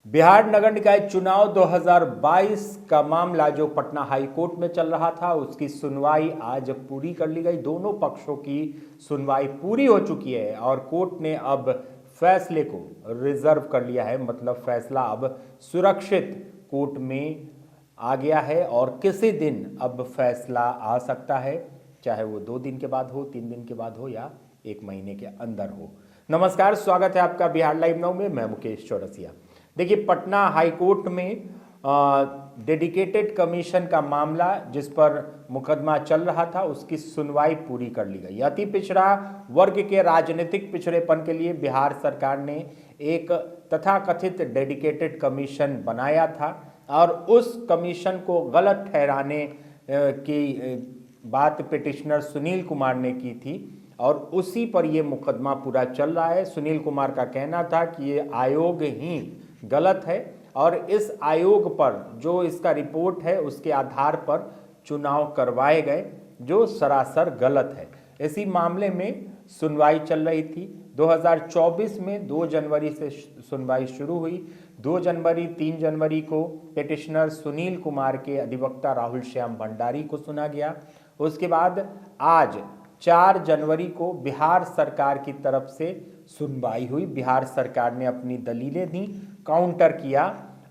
बिहार नगर निकाय चुनाव 2022 का मामला जो पटना हाई कोर्ट में चल रहा था, उसकी सुनवाई आज पूरी कर ली गई। दोनों पक्षों की सुनवाई पूरी हो चुकी है और कोर्ट ने अब फैसले को रिजर्व कर लिया है। मतलब फैसला अब सुरक्षित कोर्ट में आ गया है और किसी दिन अब फैसला आ सकता है, चाहे वो 2 दिन के बाद हो, 3 दिन के बाद हो या 1 महीने के अंदर हो। नमस्कार, स्वागत है आपका बिहार लाइव नाउ में। मैं मुकेश चौरसिया। देखिए, पटना हाई कोर्ट में डेडिकेटेड कमीशन का मामला जिस पर मुकदमा चल रहा था, उसकी सुनवाई पूरी कर ली गई। अति पिछड़ा वर्ग के राजनीतिक पिछड़ेपन के लिए बिहार सरकार ने एक तथाकथित डेडिकेटेड कमीशन बनाया था और उस कमीशन को गलत ठहराने की बात पिटिशनर सुनील कुमार ने की थी और उसी पर यह मुकदमा पूरा चल रहा है। सुनील कुमार का कहना था कि ये आयोग ही गलत है और इस आयोग पर जो इसका रिपोर्ट है उसके आधार पर चुनाव करवाए गए, जो सरासर गलत है। इसी मामले में सुनवाई चल रही थी। 2024 में 2 जनवरी से सुनवाई शुरू हुई। 2 जनवरी 3 जनवरी को पिटिशनर सुनील कुमार के अधिवक्ता राहुल श्याम भंडारी को सुना गया। उसके बाद आज 4 जनवरी को बिहार सरकार की तरफ से सुनवाई हुई। बिहार सरकार ने अपनी दलीलें दी, काउंटर किया।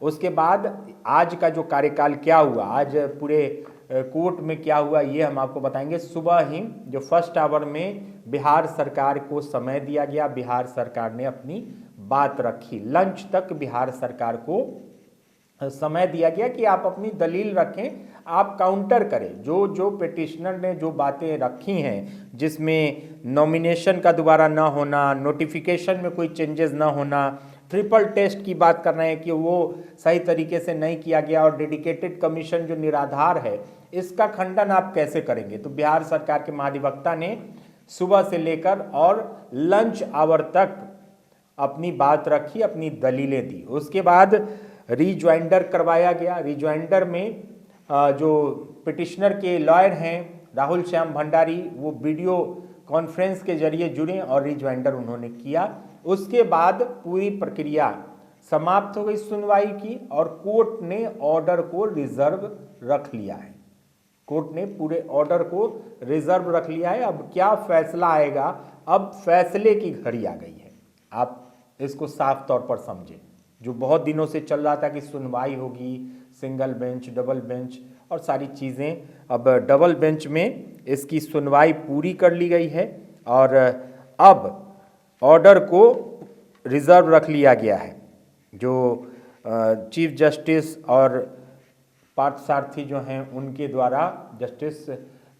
उसके बाद आज का जो कार्यकाल क्या हुआ, आज पूरे कोर्ट में क्या हुआ, ये हम आपको बताएंगे। सुबह ही जो फर्स्ट आवर में बिहार सरकार को समय दिया गया, बिहार सरकार ने अपनी बात रखी। लंच तक बिहार सरकार को समय दिया गया कि आप अपनी दलील रखें, आप काउंटर करें। जो जो पिटिशनर ने जो बातें रखी हैं, जिसमें नॉमिनेशन का दोबारा ना होना, नोटिफिकेशन में कोई चेंजेस ना होना, ट्रिपल टेस्ट की बात कर रहे हैं कि वो सही तरीके से नहीं किया गया और डेडिकेटेड कमीशन जो निराधार है, इसका खंडन आप कैसे करेंगे। तो बिहार सरकार के महाधिवक्ता ने सुबह से लेकर और लंच आवर तक अपनी बात रखी, अपनी दलीलें दी। उसके बाद रिज्वाइंडर करवाया गया। रिज्वाइंडर में जो पिटिशनर के लॉयर हैं राहुल श्याम भंडारी, वो वीडियो कॉन्फ्रेंस के जरिए जुड़े और रिज्वाइंडर उन्होंने किया। उसके बाद पूरी प्रक्रिया समाप्त हो गई सुनवाई की और कोर्ट ने ऑर्डर को रिजर्व रख लिया है। कोर्ट ने पूरे ऑर्डर को रिजर्व रख लिया है। अब क्या फैसला आएगा, अब फैसले की घड़ी आ गई है। आप इसको साफ तौर पर समझें। जो बहुत दिनों से चल रहा था कि सुनवाई होगी, सिंगल बेंच, डबल बेंच और सारी चीज़ें, अब डबल बेंच में इसकी सुनवाई पूरी कर ली गई है और अब ऑर्डर को रिजर्व रख लिया गया है। जो चीफ जस्टिस और पार्थसारथी जो हैं उनके द्वारा, जस्टिस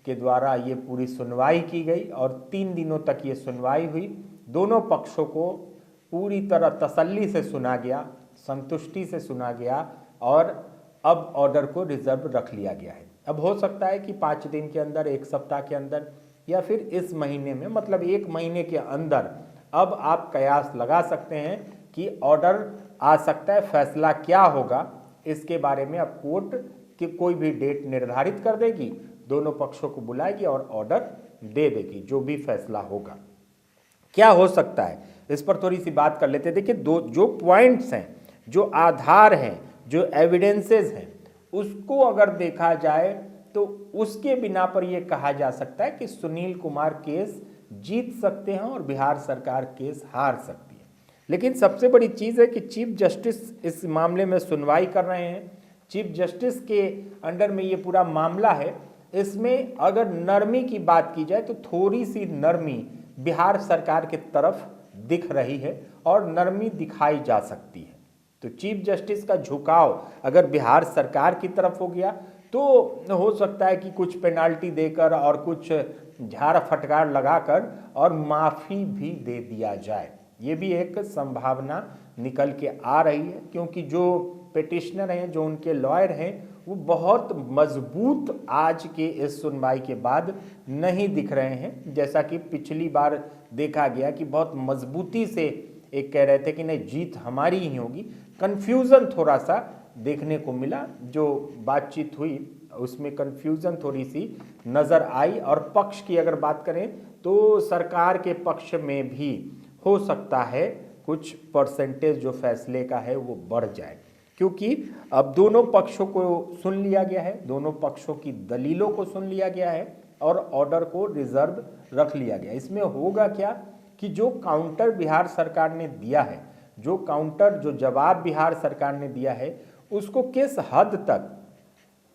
के द्वारा ये पूरी सुनवाई की गई और 3 दिनों तक ये सुनवाई हुई। दोनों पक्षों को पूरी तरह तसल्ली से सुना गया, संतुष्टि से सुना गया और अब ऑर्डर को रिजर्व रख लिया गया है। अब हो सकता है कि 5 दिन के अंदर, 1 सप्ताह के अंदर या फिर इस महीने में, मतलब 1 महीने के अंदर अब आप कयास लगा सकते हैं कि ऑर्डर आ सकता है। फैसला क्या होगा इसके बारे में अब कोर्ट की कोई भी डेट निर्धारित कर देगी, दोनों पक्षों को बुलाएगी और ऑर्डर दे देगी। जो भी फैसला होगा, क्या हो सकता है, इस पर थोड़ी सी बात कर लेते हैं। देखिए, जो पॉइंट्स हैं, जो आधार हैं, जो एविडेंसेस हैं, उसको अगर देखा जाए तो उसके बिना पर यह कहा जा सकता है कि सुनील कुमार केस जीत सकते हैं और बिहार सरकार केस हार सकती है। लेकिन सबसे बड़ी चीज़ है कि चीफ जस्टिस इस मामले में सुनवाई कर रहे हैं। चीफ जस्टिस के अंडर में ये पूरा मामला है। इसमें अगर नरमी की बात की जाए तो थोड़ी सी नरमी बिहार सरकार की तरफ दिख रही है और नरमी दिखाई जा सकती है। तो चीफ जस्टिस का झुकाव अगर बिहार सरकार की तरफ हो गया तो हो सकता है कि कुछ पेनाल्टी देकर और कुछ झाड़ फटकार लगाकर और माफ़ी भी दे दिया जाए। ये भी एक संभावना निकल के आ रही है, क्योंकि जो पिटिशनर हैं, जो उनके लॉयर हैं, वो बहुत मजबूत आज के इस सुनवाई के बाद नहीं दिख रहे हैं। जैसा कि पिछली बार देखा गया कि बहुत मजबूती से एक कह रहे थे कि नहीं, जीत हमारी ही होगी। कन्फ्यूज़न थोड़ा सा देखने को मिला, जो बातचीत हुई उसमें कन्फ्यूज़न थोड़ी सी नज़र आई। और पक्ष की अगर बात करें तो सरकार के पक्ष में भी हो सकता है कुछ परसेंटेज जो फैसले का है वो बढ़ जाए, क्योंकि अब दोनों पक्षों को सुन लिया गया है, दोनों पक्षों की दलीलों को सुन लिया गया है और ऑर्डर को रिजर्व रख लिया गया। इसमें होगा क्या कि जो काउंटर बिहार सरकार ने दिया है, जो जवाब बिहार सरकार ने दिया है, उसको किस हद तक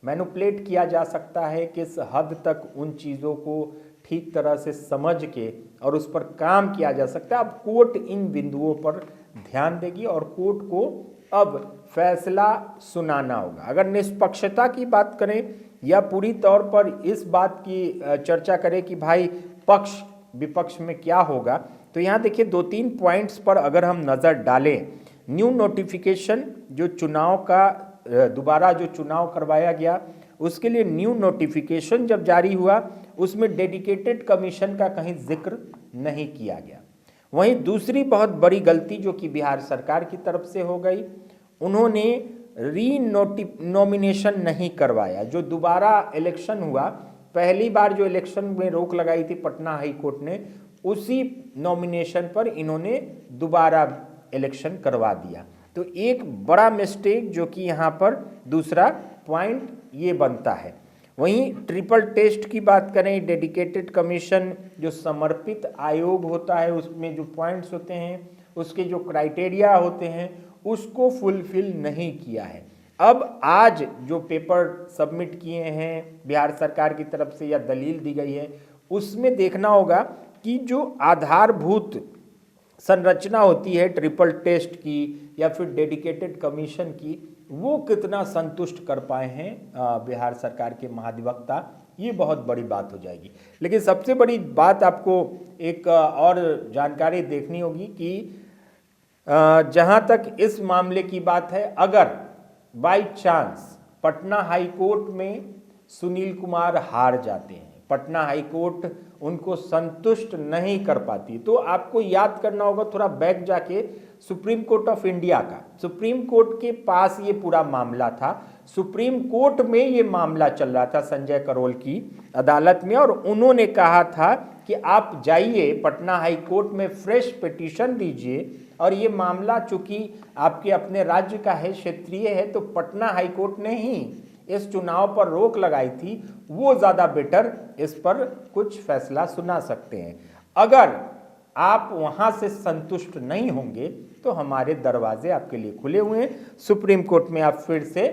मैनिपुलेट किया जा सकता है, किस हद तक उन चीज़ों को ठीक तरह से समझ के और उस पर काम किया जा सकता है। अब कोर्ट इन बिंदुओं पर ध्यान देगी और कोर्ट को अब फैसला सुनाना होगा। अगर निष्पक्षता की बात करें या पूरी तौर पर इस बात की चर्चा करें कि भाई पक्ष विपक्ष में क्या होगा, तो यहाँ देखिए 2-3 पॉइंट्स पर अगर हम नज़र डालें। न्यू नोटिफिकेशन, जो चुनाव का दोबारा जो चुनाव करवाया गया उसके लिए न्यू नोटिफिकेशन जब जारी हुआ, उसमें डेडिकेटेड कमीशन का कहीं जिक्र नहीं किया गया। वहीं दूसरी बहुत बड़ी गलती जो कि बिहार सरकार की तरफ से हो गई, उन्होंने नॉमिनेशन नहीं करवाया। जो दोबारा इलेक्शन हुआ, पहली बार जो इलेक्शन में रोक लगाई थी पटना हाई कोर्ट ने, उसी नॉमिनेशन पर इन्होंने दोबारा इलेक्शन करवा दिया। तो एक बड़ा मिस्टेक जो कि यहाँ पर दूसरा पॉइंट ये बनता है। वहीं ट्रिपल टेस्ट की बात करें, डेडिकेटेड कमीशन जो समर्पित आयोग होता है, उसमें जो पॉइंट्स होते हैं, उसके जो क्राइटेरिया होते हैं, उसको फुलफिल नहीं किया है। अब आज जो पेपर सबमिट किए हैं बिहार सरकार की तरफ से या दलील दी गई है, उसमें देखना होगा कि जो आधारभूत संरचना होती है ट्रिपल टेस्ट की या फिर डेडिकेटेड कमीशन की, वो कितना संतुष्ट कर पाए हैं बिहार सरकार के महाधिवक्ता, ये बहुत बड़ी बात हो जाएगी। लेकिन सबसे बड़ी बात आपको एक और जानकारी देखनी होगी कि जहाँ तक इस मामले की बात है, अगर by chance Patna high court में सुनील कुमार हार जाते हैं, पटना हाई कोर्ट उनको संतुष्ट नहीं कर पाती, तो आपको याद करना होगा थोड़ा बैक जाके सुप्रीम कोर्ट ऑफ इंडिया का, सुप्रीम कोर्ट के पास ये पूरा मामला था। सुप्रीम कोर्ट में ये मामला चल रहा था संजय करोल की अदालत में, और उन्होंने कहा था कि आप जाइए पटना हाई कोर्ट में फ्रेश पिटीशन दीजिए, और ये मामला चूंकि आपके अपने राज्य का है, क्षेत्रीय है, तो पटना हाई कोर्ट ने ही इस चुनाव पर रोक लगाई थी, वो ज़्यादा बेटर इस पर कुछ फैसला सुना सकते हैं। अगर आप वहाँ से संतुष्ट नहीं होंगे तो हमारे दरवाजे आपके लिए खुले हुए हैं। सुप्रीम कोर्ट में आप फिर से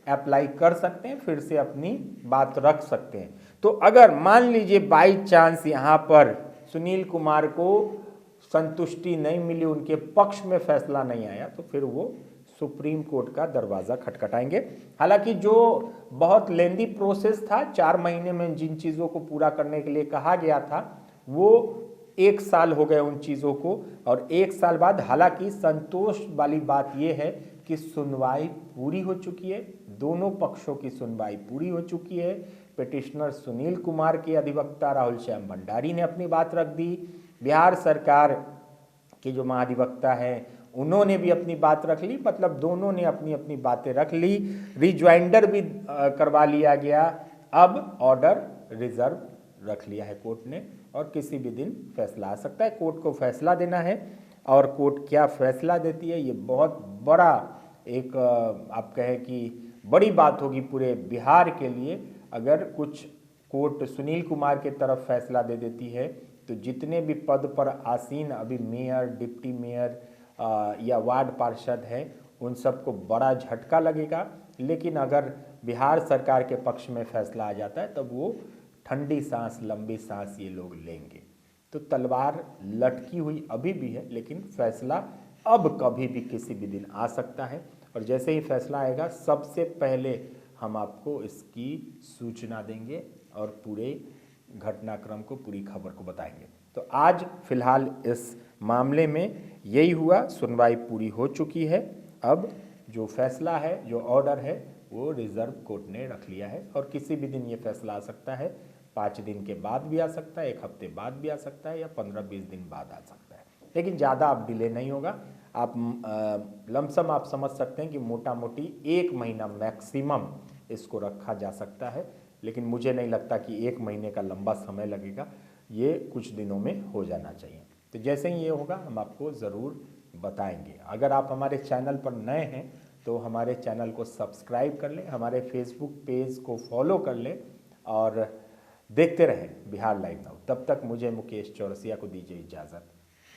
अप्लाई कर सकते हैं, फिर से अपनी बात रख सकते हैं। तो अगर मान लीजिए बाई चांस यहाँ पर सुनील कुमार को संतुष्टि नहीं मिली, उनके पक्ष में फैसला नहीं आया, तो फिर वो सुप्रीम कोर्ट का दरवाज़ा खटखटाएंगे। हालांकि जो बहुत लेंदी प्रोसेस था, 4 महीने में जिन चीज़ों को पूरा करने के लिए कहा गया था, वो 1 साल हो गए उन चीज़ों को, और 1 साल बाद हालांकि संतोष वाली बात ये है कि सुनवाई पूरी हो चुकी है, दोनों पक्षों की सुनवाई पूरी हो चुकी है। पिटिशनर सुनील कुमार के अधिवक्ता राहुल श्याम भंडारी ने अपनी बात रख दी, बिहार सरकार के जो महाधिवक्ता हैं उन्होंने भी अपनी बात रख ली, मतलब दोनों ने अपनी अपनी बातें रख ली। रिज्वाइंडर भी करवा लिया गया। अब ऑर्डर रिजर्व रख लिया है कोर्ट ने, और किसी भी दिन फैसला आ सकता है। कोर्ट को फैसला देना है, और कोर्ट क्या फैसला देती है ये बहुत बड़ा एक आप कहें कि बड़ी बात होगी पूरे बिहार के लिए। अगर कुछ कोर्ट सुनील कुमार के तरफ फैसला दे देती है, तो जितने भी पद पर आसीन अभी मेयर, डिप्टी मेयर या वार्ड पार्षद हैं, उन सबको बड़ा झटका लगेगा। लेकिन अगर बिहार सरकार के पक्ष में फैसला आ जाता है, तब वो ठंडी सांस, लंबी सांस ये लोग लेंगे। तो तलवार लटकी हुई अभी भी है, लेकिन फैसला अब कभी भी किसी भी दिन आ सकता है, और जैसे ही फैसला आएगा सबसे पहले हम आपको इसकी सूचना देंगे और पूरे घटनाक्रम को, पूरी खबर को बताएंगे। तो आज फिलहाल इस मामले में यही हुआ, सुनवाई पूरी हो चुकी है। अब जो फैसला है, जो ऑर्डर है, वो रिजर्व कोर्ट ने रख लिया है, और किसी भी दिन ये फैसला आ सकता है। 5 दिन के बाद भी आ सकता है, 1 हफ्ते बाद भी आ सकता है, या 15-20 दिन बाद आ सकता है, लेकिन ज़्यादा अब डिले नहीं होगा। आप लमसम आप समझ सकते हैं कि मोटा मोटी 1 महीना मैक्सिमम इसको रखा जा सकता है, लेकिन मुझे नहीं लगता कि 1 महीने का लंबा समय लगेगा, ये कुछ दिनों में हो जाना चाहिए। तो जैसे ही ये होगा हम आपको ज़रूर बताएंगे। अगर आप हमारे चैनल पर नए हैं तो हमारे चैनल को सब्सक्राइब कर लें, हमारे फेसबुक पेज को फॉलो कर लें और देखते रहें बिहार लाइव नाउ। तब तक मुझे मुकेश चौरसिया को दीजिए इजाज़त।